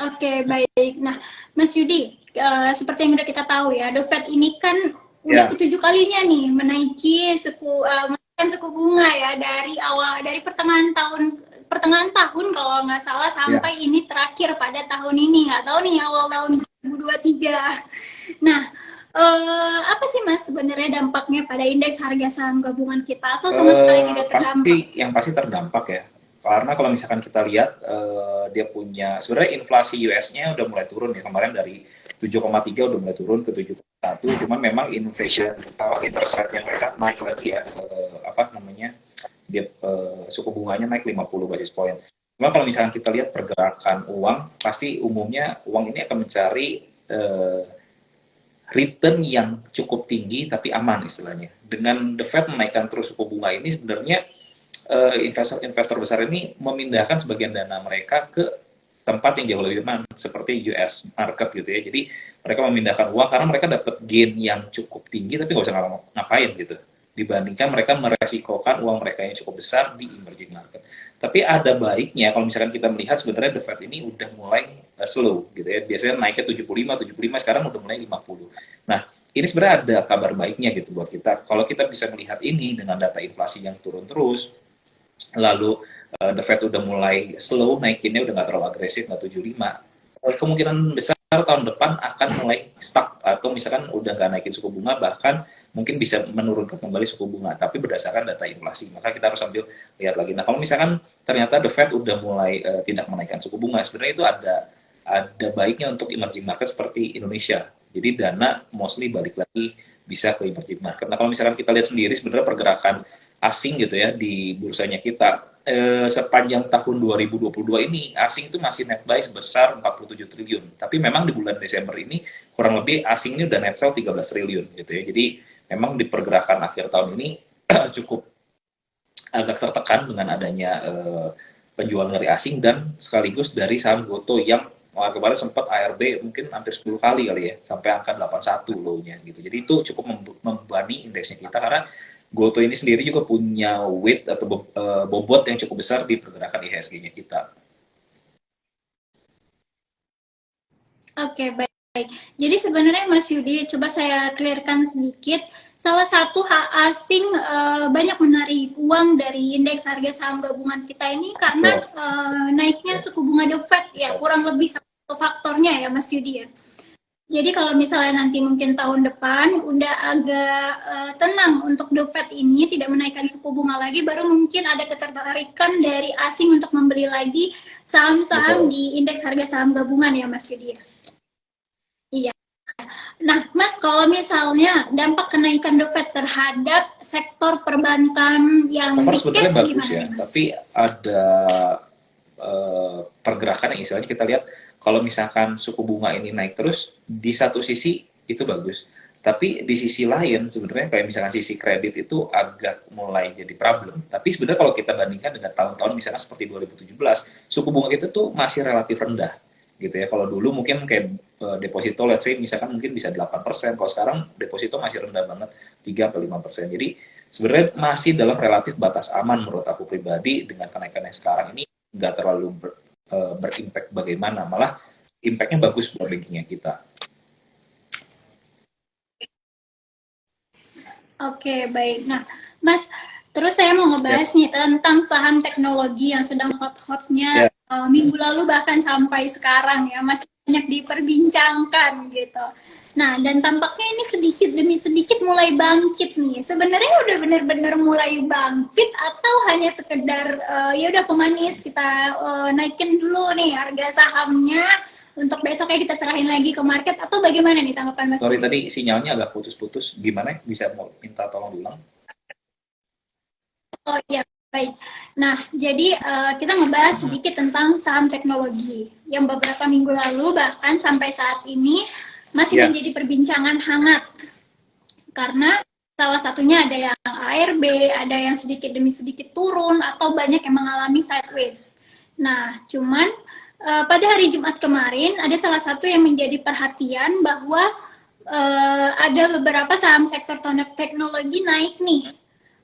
Oke, baik. Nah, Mas Yudi, seperti yang udah kita tahu ya, The Fed ini kan udah ketujuh kalinya nih menaiki menaikkan suku bunga ya dari pertengahan tahun kalau nggak salah sampai ini terakhir pada tahun ini, nggak tahu nih awal tahun 2023. Nah, apa sih Mas sebenarnya dampaknya pada indeks harga saham gabungan kita atau sama sekali tidak terdampak? Pasti terdampak ya. Karena kalau misalkan kita lihat dia punya sebenarnya inflasi US-nya udah mulai turun ya, kemarin dari 7,3 udah mulai turun ke 7,1, cuman memang inflation atau interest rate yang mereka naik lagi ya, apa namanya, dia suku bunganya naik 50 basis point. Cuma kalau misalkan kita lihat pergerakan uang, pasti umumnya uang ini akan mencari return yang cukup tinggi tapi aman istilahnya. Dengan The Fed menaikkan terus suku bunga ini, sebenarnya investor besar ini memindahkan sebagian dana mereka ke tempat yang jauh lebih aman seperti US market gitu ya. Jadi mereka memindahkan uang karena mereka dapat gain yang cukup tinggi tapi nggak usah ngapain gitu, dibandingkan mereka meresikokan uang mereka yang cukup besar di emerging market. Tapi ada baiknya kalau misalkan kita melihat sebenarnya The Fed ini udah mulai slow gitu ya. Biasanya naiknya 75, sekarang udah mulai 50. Nah, ini sebenarnya ada kabar baiknya gitu buat kita. Kalau kita bisa melihat ini dengan data inflasi yang turun terus, lalu The Fed udah mulai slow naikinnya, udah nggak terlalu agresif, nggak 75, kemungkinan besar tahun depan akan mulai stuck atau misalkan udah nggak naikin suku bunga, bahkan mungkin bisa menurunkan kembali suku bunga tapi berdasarkan data inflasi. Maka kita harus ambil lihat lagi. Nah, kalau misalkan ternyata The Fed udah mulai tidak menaikkan suku bunga, sebenarnya itu ada baiknya untuk emerging market seperti Indonesia. Jadi dana mostly balik lagi bisa ke emerging market. Nah, kalau misalkan kita lihat sendiri sebenarnya pergerakan asing gitu ya di bursanya kita, sepanjang tahun 2022 ini asing itu masih net buy sebesar 47 triliun. Tapi memang di bulan Desember ini kurang lebih asing ini udah net sell 13 triliun gitu ya. Jadi memang di pergerakan akhir tahun ini cukup agak tertekan dengan adanya penjualan dari asing dan sekaligus dari saham Goto yang kemarin sempat ARB mungkin hampir 10 kali ya, sampai angka 81 low-nya gitu. Jadi itu cukup membebani indeksnya kita karena Goto ini sendiri juga punya weight atau bobot yang cukup besar di pergerakan IHSG-nya kita. Oke, baik. Jadi sebenarnya Mas Yudi, coba saya clearkan sedikit. Salah satu hak asing banyak menarik uang dari indeks harga saham gabungan kita ini karena naiknya suku bunga The Fed ya, kurang lebih satu faktornya ya Mas Yudi ya. Jadi kalau misalnya nanti mungkin tahun depan udah agak tenang untuk The Fed ini tidak menaikkan suku bunga lagi, baru mungkin ada ketertarikan dari asing untuk membeli lagi saham-saham di indeks harga saham gabungan ya Mas Yudi. Iya. Nah, Mas, kalau misalnya dampak kenaikan The Fed terhadap sektor perbankan yang sebenarnya bagus ya, tapi ada pergerakan yang istilahnya kita lihat kalau misalkan suku bunga ini naik terus, di satu sisi itu bagus. Tapi di sisi lain sebenarnya kayak misalkan sisi kredit itu agak mulai jadi problem. Tapi sebenarnya kalau kita bandingkan dengan tahun-tahun misalnya seperti 2017, suku bunga kita tuh masih relatif rendah gitu ya. Kalau dulu mungkin kayak deposito let's say misalkan mungkin bisa 8%, kalau sekarang deposito masih rendah banget 3-5%. Jadi sebenarnya masih dalam relatif batas aman menurut aku pribadi. Dengan kenaikan yang sekarang ini nggak terlalu berimpact bagaimana, malah impactnya bagus buat bankingnya kita. Oke, baik. Nah, Mas, terus saya mau ngebahas nih tentang saham teknologi yang sedang hot-hotnya minggu lalu bahkan sampai sekarang ya, masih banyak diperbincangkan gitu. Nah, dan tampaknya ini sedikit demi sedikit mulai bangkit nih. Sebenarnya udah benar-benar mulai bangkit atau hanya sekedar ya udah pemanis kita naikin dulu nih harga sahamnya untuk besoknya kita serahin lagi ke market, atau bagaimana nih tanggapan Mas? Sorry tadi sinyalnya agak putus-putus. Gimana? Bisa mau minta tolong diulang? Oh iya, baik. Nah, jadi kita ngebahas sedikit tentang saham teknologi yang beberapa minggu lalu bahkan sampai saat ini masih menjadi perbincangan hangat. Karena salah satunya ada yang ARB, ada yang sedikit demi sedikit turun, atau banyak yang mengalami sideways. Nah, cuman pada hari Jumat kemarin ada salah satu yang menjadi perhatian bahwa ada beberapa saham sektor teknologi naik nih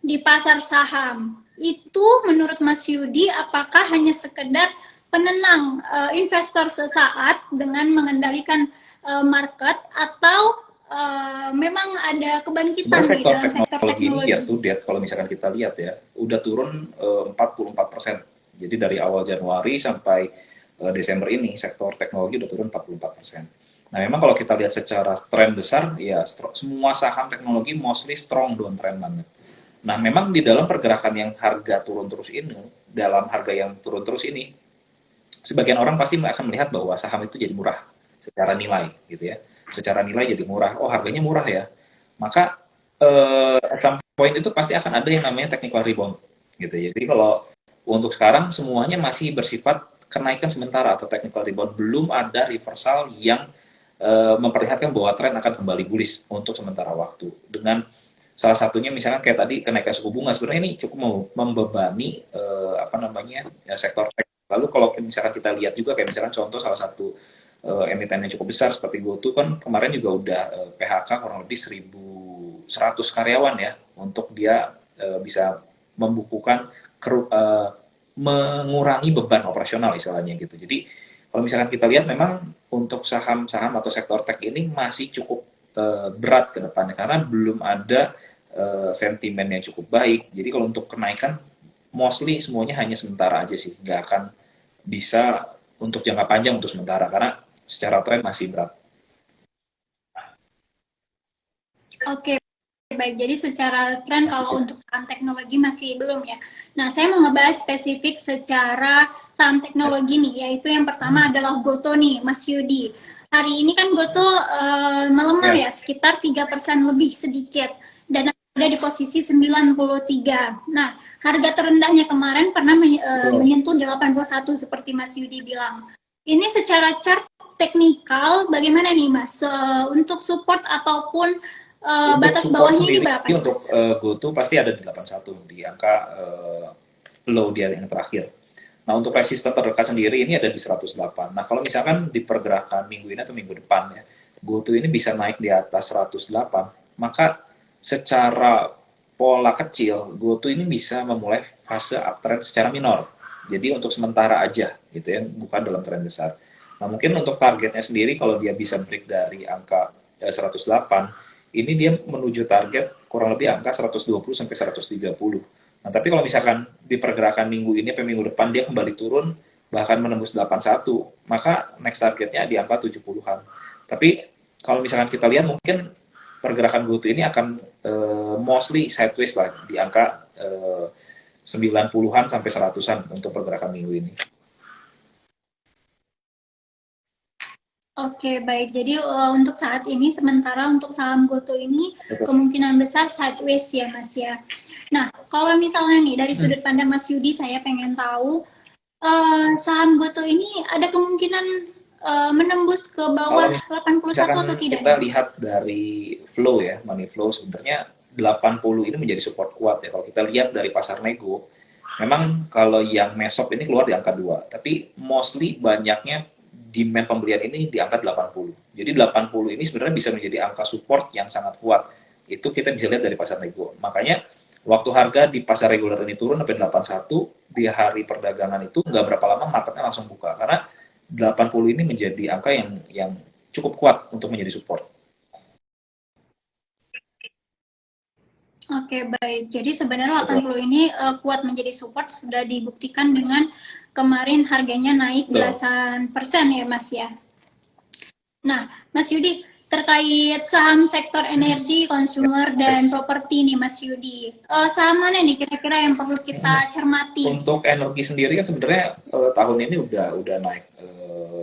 di pasar saham. Itu menurut Mas Yudi apakah hanya sekedar penenang investor sesaat dengan mengendalikan market, atau memang ada kebangkitan Sebenarnya nih sektor dalam sektor teknologi ini year teknologi? to date kalau misalkan kita lihat ya, udah turun 44%. Jadi dari awal Januari sampai Desember ini sektor teknologi udah turun 44%. Nah, memang kalau kita lihat secara tren besar ya semua saham teknologi mostly strong downtrend banget. Nah, memang di dalam pergerakan yang harga turun terus ini, dalam harga yang turun terus ini, sebagian orang pasti akan melihat bahwa saham itu jadi murah secara nilai gitu ya. Secara nilai jadi murah. Oh, harganya murah ya. Maka at some point itu pasti akan ada yang namanya technical rebound gitu ya. Jadi kalau untuk sekarang semuanya masih bersifat kenaikan sementara atau technical rebound, belum ada reversal yang memperlihatkan bahwa tren akan kembali bullish untuk sementara waktu. Dengan salah satunya misalnya kayak tadi kenaikan suku bunga, sebenarnya ini cukup membebani apa namanya ya, sektor tech. Lalu kalau misalkan kita lihat juga kayak misalkan contoh salah satu emiten yang cukup besar seperti GoTo kan kemarin juga udah PHK kurang lebih 1.100 karyawan ya untuk dia bisa membukukan mengurangi beban operasional istilahnya gitu. Jadi kalau misalkan kita lihat memang untuk saham-saham atau sektor tech ini masih cukup berat ke depannya karena belum ada sentimen yang cukup baik. Jadi kalau untuk kenaikan mostly semuanya hanya sementara aja sih, nggak akan bisa untuk jangka panjang untuk sementara karena secara tren masih berat. Oke, baik. Jadi secara tren kalau untuk saham teknologi masih belum ya. Nah, saya mau ngebahas spesifik secara saham teknologi nih, yaitu yang pertama adalah Goto nih, Mas Yudi. Hari ini kan Goto melemah Ya, ya, sekitar 3% lebih sedikit, dan ada di posisi 93. Nah, harga terendahnya kemarin pernah betul. menyentuh 81 seperti Mas Yudi bilang. Ini secara chart teknikal bagaimana nih Mas? Untuk support ataupun Untuk batas support bawahnya ini sendiri berapa nih, untuk Mas? GoTo pasti ada di 81 di angka low dia yang terakhir. Nah, untuk resisten terdekat sendiri ini ada di 108. Nah, kalau misalkan di pergerakan minggu ini atau minggu depan ya, GoTo ini bisa naik di atas 108, maka secara pola kecil, GoTo ini bisa memulai fase uptrend secara minor. Jadi untuk sementara aja gitu ya, bukan dalam tren besar. Nah, mungkin untuk targetnya sendiri kalau dia bisa break dari angka 108, ini dia menuju target kurang lebih angka 120 sampai 130. Nah, tapi kalau misalkan di pergerakan minggu ini sampai minggu depan dia kembali turun bahkan menembus 81, maka next targetnya di angka 70-an. Tapi kalau misalkan kita lihat mungkin pergerakan GoTo ini akan mostly sideways lah di angka 90-an sampai 100-an untuk pergerakan minggu ini. Oke, baik. Jadi untuk saat ini sementara untuk saham Goto ini kemungkinan besar sideways ya, Mas ya. Nah, kalau misalnya nih dari sudut pandang Mas Yudi, saya pengen tahu saham Goto ini ada kemungkinan menembus ke Kalau bawah 81 misalkan atau tidak kita nih, Mas? lihat dari flow ya, money flow sebenarnya 80 ini menjadi support kuat ya. Kalau kita lihat dari pasar nego, memang kalau yang mesop ini keluar di angka 2, tapi mostly banyaknya demand pembelian ini di angka 80. Jadi 80 ini sebenarnya bisa menjadi angka support yang sangat kuat. Itu kita bisa lihat dari pasar nego. Makanya waktu harga di pasar reguler ini turun sampai 81, di hari perdagangan itu nggak berapa lama marketnya langsung buka. Karena 80 ini menjadi angka yang cukup kuat untuk menjadi support. Oke, baik. Jadi sebenarnya Betul. 80 ini kuat menjadi support sudah dibuktikan dengan kemarin harganya naik Betul. belasan persen ya, Mas ya. Nah, Mas Yudi, terkait saham sektor energi, consumer, dan Yes. properti nih Mas Yudi. Saham mana nih kira-kira yang perlu kita cermati? Untuk energi sendiri kan sebenarnya tahun ini udah naik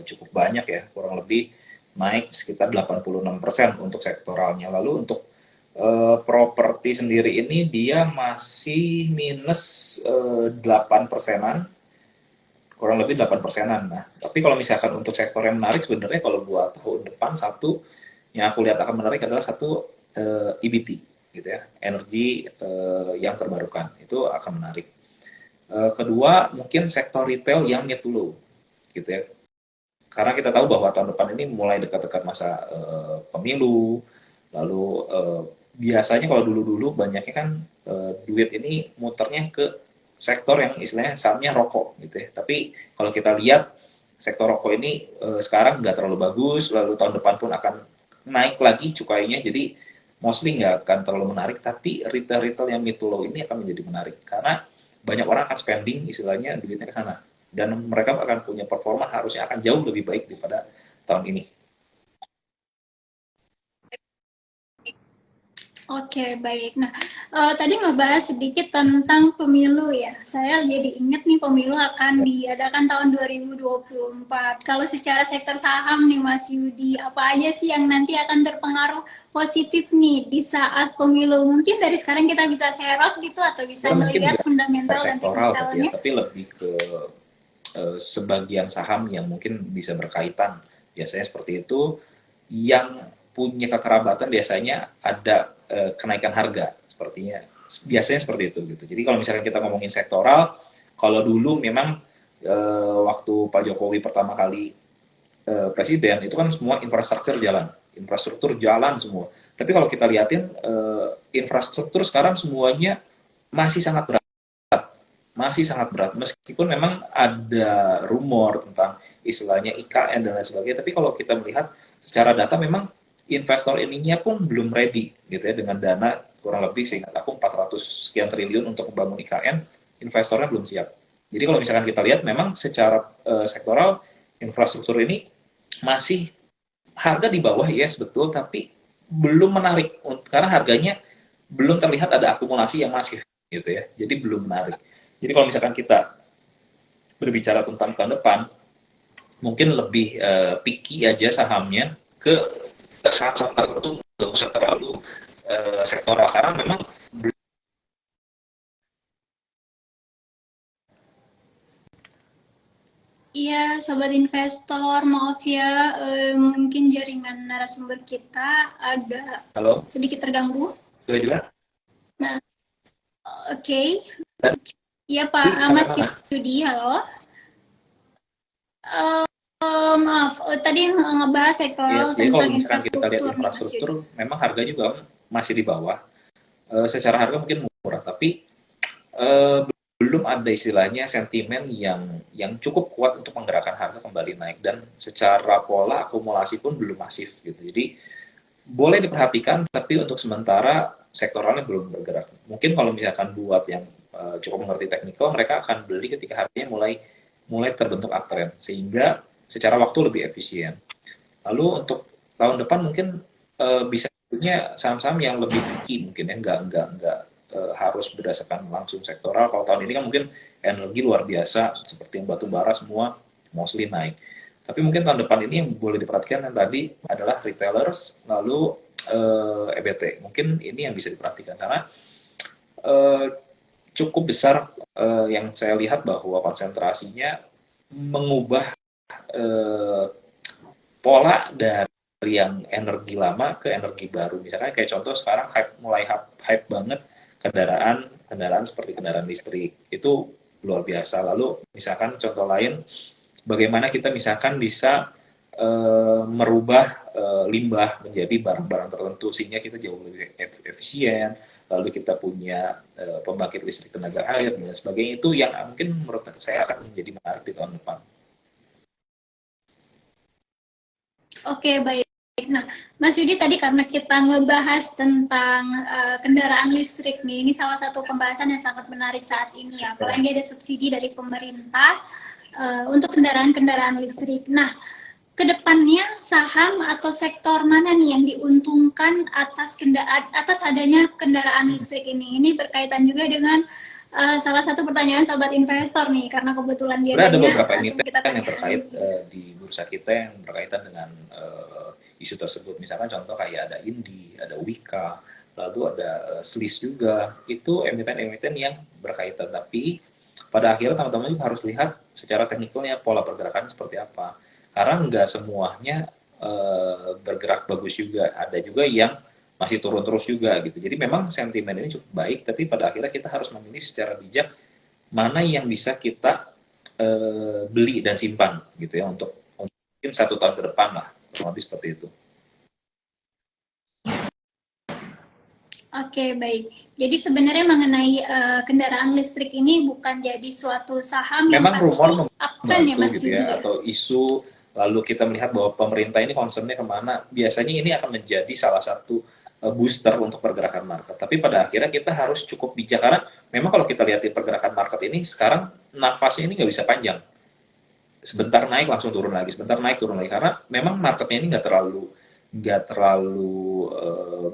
cukup banyak ya, kurang lebih naik sekitar 86% untuk sektoralnya. Lalu untuk properti sendiri ini dia masih minus 8 persenan, kurang lebih 8 persenan. Nah, tapi kalau misalkan untuk sektor yang menarik sebenarnya kalau buat tahun depan satu yang aku lihat akan menarik adalah satu EBT gitu ya, energi yang terbarukan itu akan menarik. Kedua mungkin sektor retail yang mid to low gitu ya, karena kita tahu bahwa tahun depan ini mulai dekat-dekat masa pemilu, lalu biasanya kalau dulu-dulu banyaknya kan duit ini muternya ke sektor yang istilahnya sahamnya rokok gitu ya. Tapi kalau kita lihat sektor rokok ini sekarang nggak terlalu bagus, lalu tahun depan pun akan naik lagi cukainya, jadi mostly nggak akan terlalu menarik, tapi retail-retail yang mid to low ini akan menjadi menarik, karena banyak orang akan spending istilahnya duitnya ke sana, dan mereka akan punya performa harusnya akan jauh lebih baik daripada tahun ini. Oke, baik. Nah, tadi ngebahas sedikit tentang pemilu ya. Saya jadi ingat nih pemilu akan diadakan tahun 2024. Kalau secara sektor saham nih Mas Yudi, apa aja sih yang nanti akan terpengaruh positif nih di saat pemilu? Mungkin dari sekarang kita bisa serok gitu atau bisa Ya mungkin melihat nggak fundamental dan sektoral tapi ya, teknikalnya. tapi lebih ke sebagian saham yang mungkin bisa berkaitan. Biasanya seperti itu, yang punya kekerabatan biasanya ada kenaikan harga, sepertinya biasanya seperti itu gitu. Jadi kalau misalkan kita ngomongin sektoral, kalau dulu memang waktu Pak Jokowi pertama kali presiden itu kan semua infrastruktur jalan semua. Tapi kalau kita lihatin infrastruktur sekarang semuanya masih sangat berat, meskipun memang ada rumor tentang istilahnya IKN dan lain sebagainya, tapi kalau kita melihat secara data memang investor ininya pun belum ready gitu ya, dengan dana kurang lebih seingat aku 400 sekian triliun untuk membangun IKN, investornya belum siap. Jadi kalau misalkan kita lihat memang secara sektoral infrastruktur ini masih harga di bawah, yes betul, tapi belum menarik karena harganya belum terlihat ada akumulasi yang masif gitu ya, jadi belum menarik. Jadi kalau misalkan kita berbicara tentang tahun depan, mungkin lebih picky aja sahamnya ke saham-saham tertentu, nggak usah terlalu sektoral, karena memang Iya, sobat investor, maaf ya, mungkin jaringan narasumber kita agak kalau sedikit terganggu. juga Nah, oke. dan Iya Pak sampai Mas mana. Yudi, halo. Maaf, tadi ngebahas sektoral Yes, jadi kalau tentang misalkan kita lihat infrastruktur nih Mas infrastruktur Yudi. memang harga juga masih di bawah, secara harga mungkin murah, tapi belum ada istilahnya sentimen yang cukup kuat untuk menggerakkan harga kembali naik, dan secara pola akumulasi pun belum masif gitu. Jadi boleh diperhatikan, tapi untuk sementara sektoralnya belum bergerak. Mungkin kalau misalkan buat yang cukup mengerti teknikal, mereka akan beli ketika harganya mulai mulai terbentuk uptrend, sehingga secara waktu lebih efisien. Lalu untuk tahun depan mungkin bisa punya saham-saham yang lebih picky mungkin ya, nggak harus berdasarkan langsung sektoral. Kalau tahun ini kan mungkin energi luar biasa, seperti yang batu bara semua mostly naik. Tapi mungkin tahun depan ini yang boleh diperhatikan yang tadi adalah retailers, lalu EBT. Mungkin ini yang bisa diperhatikan karena eh, cukup besar yang saya lihat bahwa konsentrasinya mengubah eh, pola dari yang energi lama ke energi baru. Misalkan kayak contoh sekarang mulai hype banget kendaraan seperti kendaraan listrik. Itu luar biasa. Lalu misalkan contoh lain, bagaimana kita misalkan bisa merubah limbah menjadi barang-barang tertentu sehingga kita jauh lebih efisien. Lalu kita punya pembangkit listrik tenaga air dan sebagainya, itu yang mungkin menurut saya akan menjadi menarik di tahun depan. Oke, baik. Nah, Mas Yudi tadi karena kita ngebahas tentang kendaraan listrik nih, ini salah satu pembahasan yang sangat menarik saat ini ya, apalagi ada subsidi dari pemerintah untuk kendaraan-kendaraan listrik. Nah, kedepannya saham atau sektor mana nih yang diuntungkan atas adanya kendaraan listrik ini? Ini berkaitan juga dengan salah satu pertanyaan sobat investor nih, karena kebetulan dia Sebenarnya ada nanya, beberapa langsung emiten kita yang tanya terkait aja. di bursa kita yang berkaitan dengan isu tersebut. Misalkan contoh kayak ada Indi, ada Wika, lalu ada Slis juga. Itu emiten-emiten yang berkaitan. Tapi pada akhirnya teman-teman juga harus lihat secara teknikalnya pola pergerakan seperti apa. Karena nggak semuanya bergerak bagus juga. Ada juga yang masih turun terus juga gitu. Jadi memang sentimen ini cukup baik, tapi pada akhirnya kita harus memilih secara bijak mana yang bisa kita beli dan simpan gitu ya, untuk mungkin 1 tahun ke depan lah, kurang lebih seperti itu. Oke, baik. Jadi sebenarnya mengenai kendaraan listrik ini bukan jadi suatu saham yang Memang rumor pasti uptrend ya membantu Mas gitu Yudi ya, ya? atau isu, lalu kita melihat bahwa pemerintah ini concernnya kemana, biasanya ini akan menjadi salah satu booster untuk pergerakan market. Tapi pada akhirnya kita harus cukup bijak, karena memang kalau kita lihat di pergerakan market ini, sekarang nafasnya ini nggak bisa panjang. Sebentar naik langsung turun lagi, sebentar naik turun lagi, karena memang marketnya ini nggak terlalu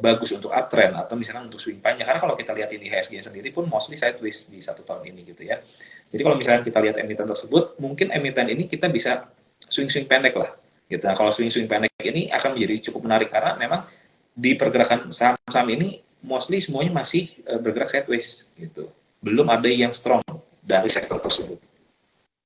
bagus untuk uptrend atau misalkan untuk swing panjang, karena kalau kita lihat ini HSG sendiri pun mostly sideways di 1 tahun ini gitu ya. Jadi kalau misalnya kita lihat emiten tersebut, mungkin emiten ini kita bisa swing-swing pendek lah gitu. Nah, kalau swing-swing pendek ini akan menjadi cukup menarik, karena memang di pergerakan saham-saham ini mostly semuanya masih bergerak sideways gitu, belum ada yang strong dari sektor tersebut.